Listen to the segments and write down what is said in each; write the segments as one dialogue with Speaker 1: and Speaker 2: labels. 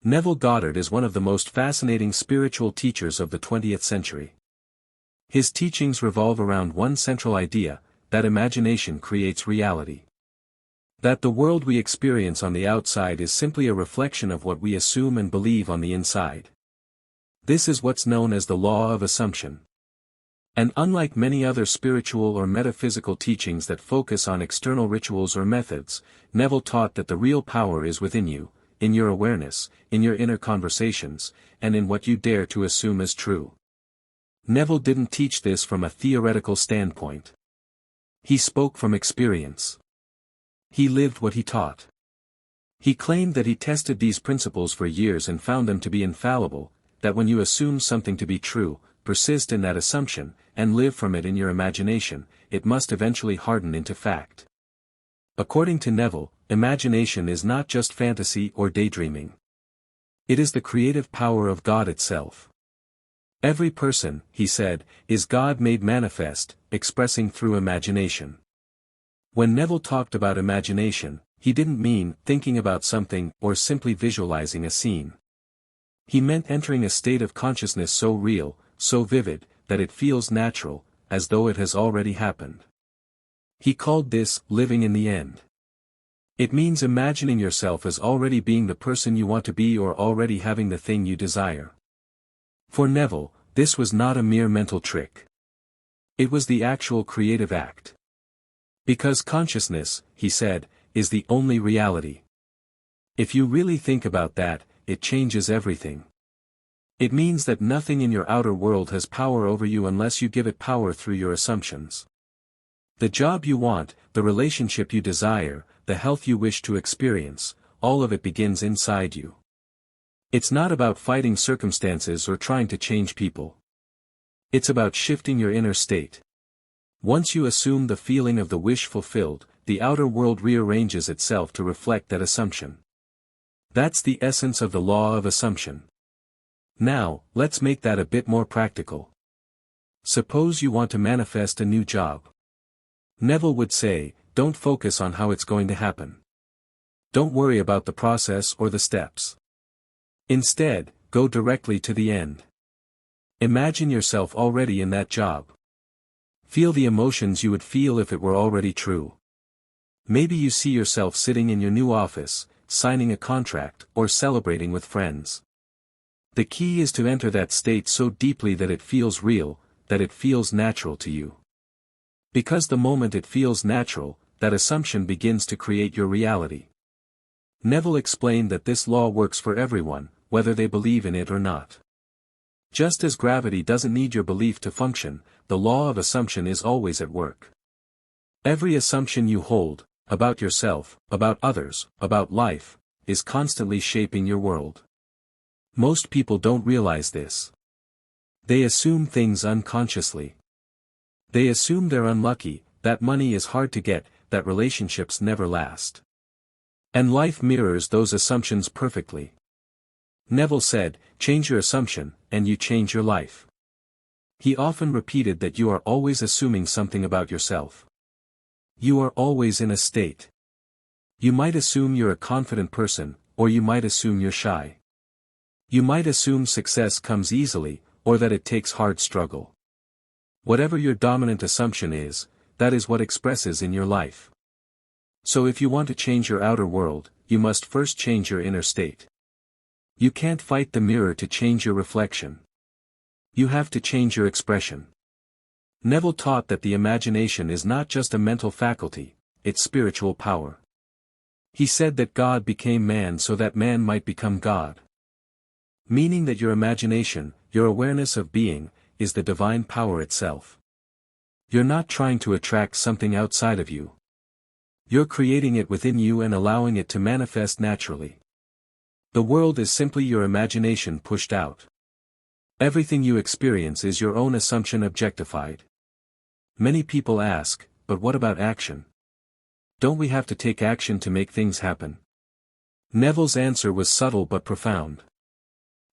Speaker 1: Neville Goddard is one of the most fascinating spiritual teachers of the 20th century. His teachings revolve around one central idea, that imagination creates reality. That the world we experience on the outside is simply a reflection of what we assume and believe on the inside. This is what's known as the law of assumption. And unlike many other spiritual or metaphysical teachings that focus on external rituals or methods, Neville taught that the real power is within you, in your awareness, in your inner conversations, and in what you dare to assume as true. Neville didn't teach this from a theoretical standpoint. He spoke from experience. He lived what he taught. He claimed that he tested these principles for years and found them to be infallible, that when you assume something to be true, persist in that assumption, and live from it in your imagination, it must eventually harden into fact. According to Neville, imagination is not just fantasy or daydreaming. It is the creative power of God itself. Every person, he said, is God made manifest, expressing through imagination. When Neville talked about imagination, he didn't mean thinking about something or simply visualizing a scene. He meant entering a state of consciousness so real, so vivid, that it feels natural, as though it has already happened. He called this living in the end. It means imagining yourself as already being the person you want to be or already having the thing you desire. For Neville, this was not a mere mental trick. It was the actual creative act. Because consciousness, he said, is the only reality. If you really think about that, it changes everything. It means that nothing in your outer world has power over you unless you give it power through your assumptions. The job you want, the relationship you desire, the health you wish to experience, all of it begins inside you. It's not about fighting circumstances or trying to change people. It's about shifting your inner state. Once you assume the feeling of the wish fulfilled, the outer world rearranges itself to reflect that assumption. That's the essence of the law of assumption. Now, let's make that a bit more practical. Suppose you want to manifest a new job. Neville would say, don't focus on how it's going to happen. Don't worry about the process or the steps. Instead, go directly to the end. Imagine yourself already in that job. Feel the emotions you would feel if it were already true. Maybe you see yourself sitting in your new office, signing a contract, or celebrating with friends. The key is to enter that state so deeply that it feels real, that it feels natural to you. Because the moment it feels natural, that assumption begins to create your reality. Neville explained that this law works for everyone, whether they believe in it or not. Just as gravity doesn't need your belief to function, the law of assumption is always at work. Every assumption you hold, about yourself, about others, about life, is constantly shaping your world. Most people don't realize this. They assume things unconsciously. They assume they're unlucky, that money is hard to get, that relationships never last. And life mirrors those assumptions perfectly. Neville said, change your assumption, and you change your life. He often repeated that you are always assuming something about yourself. You are always in a state. You might assume you're a confident person, or you might assume you're shy. You might assume success comes easily, or that it takes hard struggle. Whatever your dominant assumption is, that is what expresses in your life. So if you want to change your outer world, you must first change your inner state. You can't fight the mirror to change your reflection. You have to change your expression. Neville taught that the imagination is not just a mental faculty, it's spiritual power. He said that God became man so that man might become God. Meaning that your imagination, your awareness of being, is the divine power itself. You're not trying to attract something outside of you. You're creating it within you and allowing it to manifest naturally. The world is simply your imagination pushed out. Everything you experience is your own assumption objectified. Many people ask, but what about action? Don't we have to take action to make things happen? Neville's answer was subtle but profound.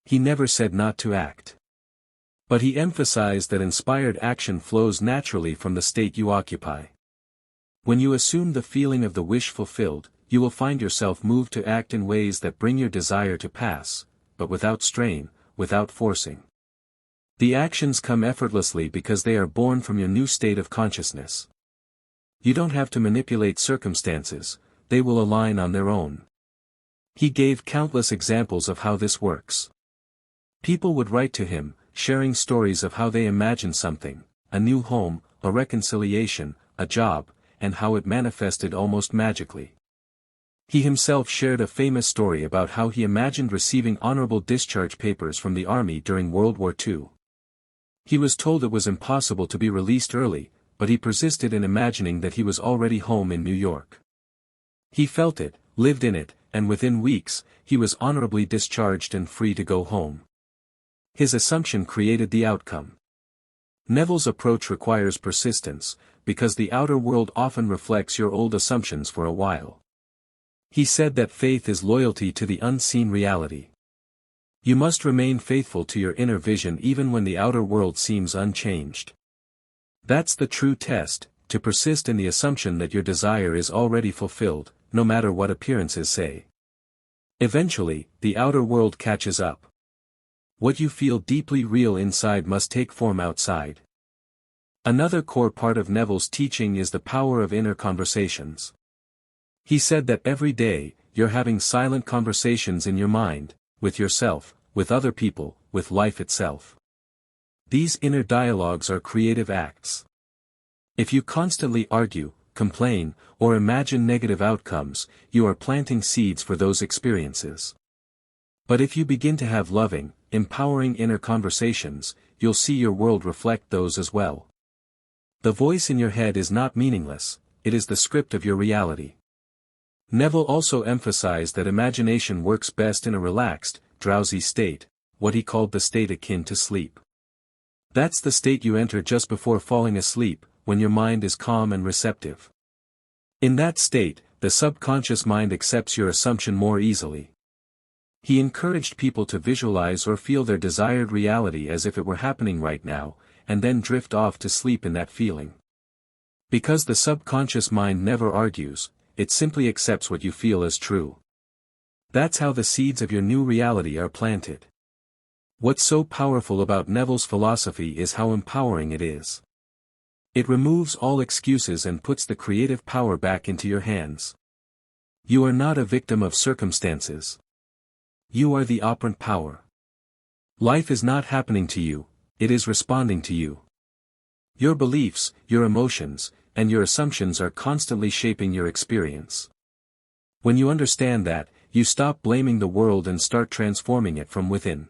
Speaker 1: He never said not to act. But he emphasized that inspired action flows naturally from the state you occupy. When you assume the feeling of the wish fulfilled, you will find yourself moved to act in ways that bring your desire to pass, but without strain, without forcing. The actions come effortlessly because they are born from your new state of consciousness. You don't have to manipulate circumstances, they will align on their own. He gave countless examples of how this works. People would write to him, sharing stories of how they imagined something, a new home, a reconciliation, a job, and how it manifested almost magically. He himself shared a famous story about how he imagined receiving honorable discharge papers from the army during World War II. He was told it was impossible to be released early, but he persisted in imagining that he was already home in New York. He felt it, lived in it, and within weeks, he was honorably discharged and free to go home. His assumption created the outcome. Neville's approach requires persistence, because the outer world often reflects your old assumptions for a while. He said that faith is loyalty to the unseen reality. You must remain faithful to your inner vision even when the outer world seems unchanged. That's the true test, to persist in the assumption that your desire is already fulfilled, no matter what appearances say. Eventually, the outer world catches up. What you feel deeply real inside must take form outside. Another core part of Neville's teaching is the power of inner conversations. He said that every day, you're having silent conversations in your mind, with yourself, with other people, with life itself. These inner dialogues are creative acts. If you constantly argue, complain, or imagine negative outcomes, you are planting seeds for those experiences. But if you begin to have loving, empowering inner conversations, you'll see your world reflect those as well. The voice in your head is not meaningless, it is the script of your reality. Neville also emphasized that imagination works best in a relaxed, drowsy state, what he called the state akin to sleep. That's the state you enter just before falling asleep, when your mind is calm and receptive. In that state, the subconscious mind accepts your assumption more easily. He encouraged people to visualize or feel their desired reality as if it were happening right now, and then drift off to sleep in that feeling. Because the subconscious mind never argues, it simply accepts what you feel as true. That's how the seeds of your new reality are planted. What's so powerful about Neville's philosophy is how empowering it is. It removes all excuses and puts the creative power back into your hands. You are not a victim of circumstances. You are the operant power. Life is not happening to you, it is responding to you. Your beliefs, your emotions, and your assumptions are constantly shaping your experience. When you understand that, you stop blaming the world and start transforming it from within.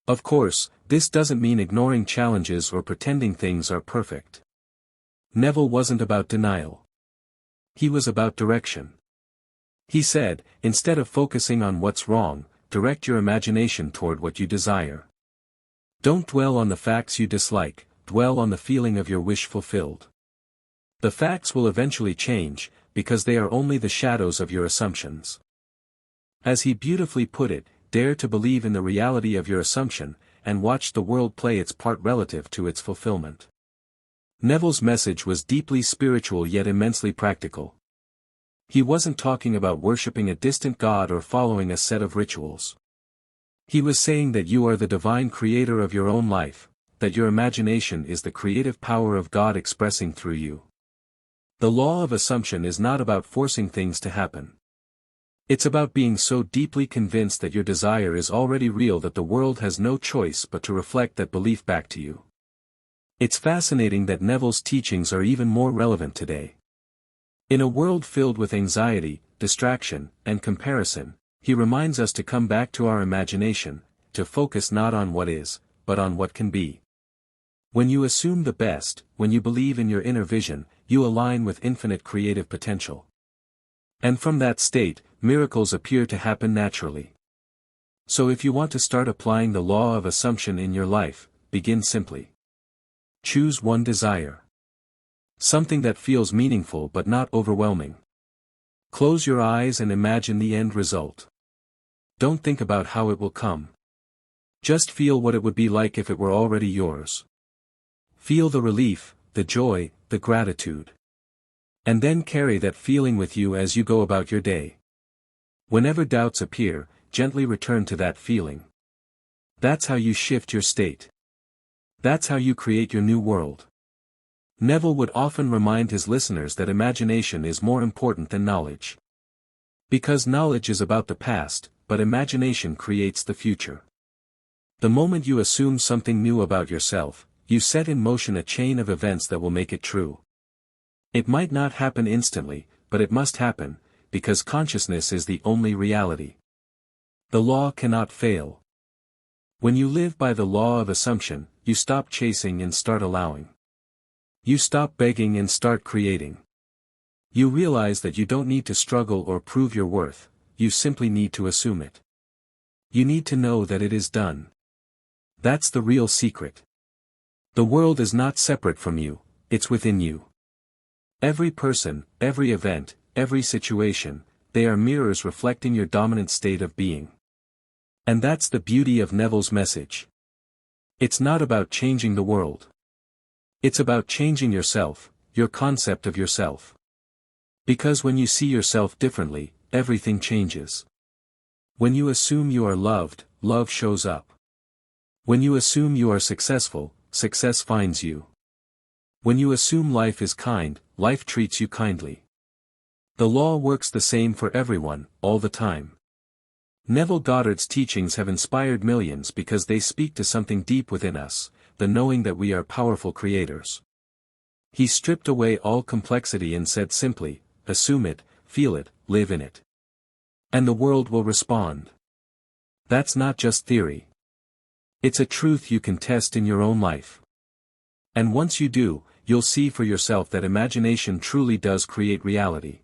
Speaker 1: Of course, this doesn't mean ignoring challenges or pretending things are perfect. Neville wasn't about denial. He was about direction. He said, instead of focusing on what's wrong, direct your imagination toward what you desire. Don't dwell on the facts you dislike, dwell on the feeling of your wish fulfilled. The facts will eventually change, because they are only the shadows of your assumptions. As he beautifully put it, dare to believe in the reality of your assumption, and watch the world play its part relative to its fulfillment. Neville's message was deeply spiritual yet immensely practical. He wasn't talking about worshipping a distant god or following a set of rituals. He was saying that you are the divine creator of your own life, that your imagination is the creative power of God expressing through you. The law of assumption is not about forcing things to happen. It's about being so deeply convinced that your desire is already real that the world has no choice but to reflect that belief back to you. It's fascinating that Neville's teachings are even more relevant today. In a world filled with anxiety, distraction, and comparison, he reminds us to come back to our imagination, to focus not on what is, but on what can be. When you assume the best, when you believe in your inner vision, you align with infinite creative potential. And from that state, miracles appear to happen naturally. So if you want to start applying the law of assumption in your life, begin simply. Choose one desire. Something that feels meaningful but not overwhelming. Close your eyes and imagine the end result. Don't think about how it will come. Just feel what it would be like if it were already yours. Feel the relief, the joy, the gratitude. And then carry that feeling with you as you go about your day. Whenever doubts appear, gently return to that feeling. That's how you shift your state. That's how you create your new world. Neville would often remind his listeners that imagination is more important than knowledge. Because knowledge is about the past, but imagination creates the future. The moment you assume something new about yourself, you set in motion a chain of events that will make it true. It might not happen instantly, but it must happen, because consciousness is the only reality. The law cannot fail. When you live by the law of assumption, you stop chasing and start allowing. You stop begging and start creating. You realize that you don't need to struggle or prove your worth, you simply need to assume it. You need to know that it is done. That's the real secret. The world is not separate from you, it's within you. Every person, every event, every situation, they are mirrors reflecting your dominant state of being. And that's the beauty of Neville's message. It's not about changing the world. It's about changing yourself, your concept of yourself. Because when you see yourself differently, everything changes. When you assume you are loved, love shows up. When you assume you are successful, success finds you. When you assume life is kind, life treats you kindly. The law works the same for everyone, all the time. Neville Goddard's teachings have inspired millions because they speak to something deep within us, the knowing that we are powerful creators. He stripped away all complexity and said simply, assume it, feel it, live in it. And the world will respond. That's not just theory. It's a truth you can test in your own life. And once you do, you'll see for yourself that imagination truly does create reality.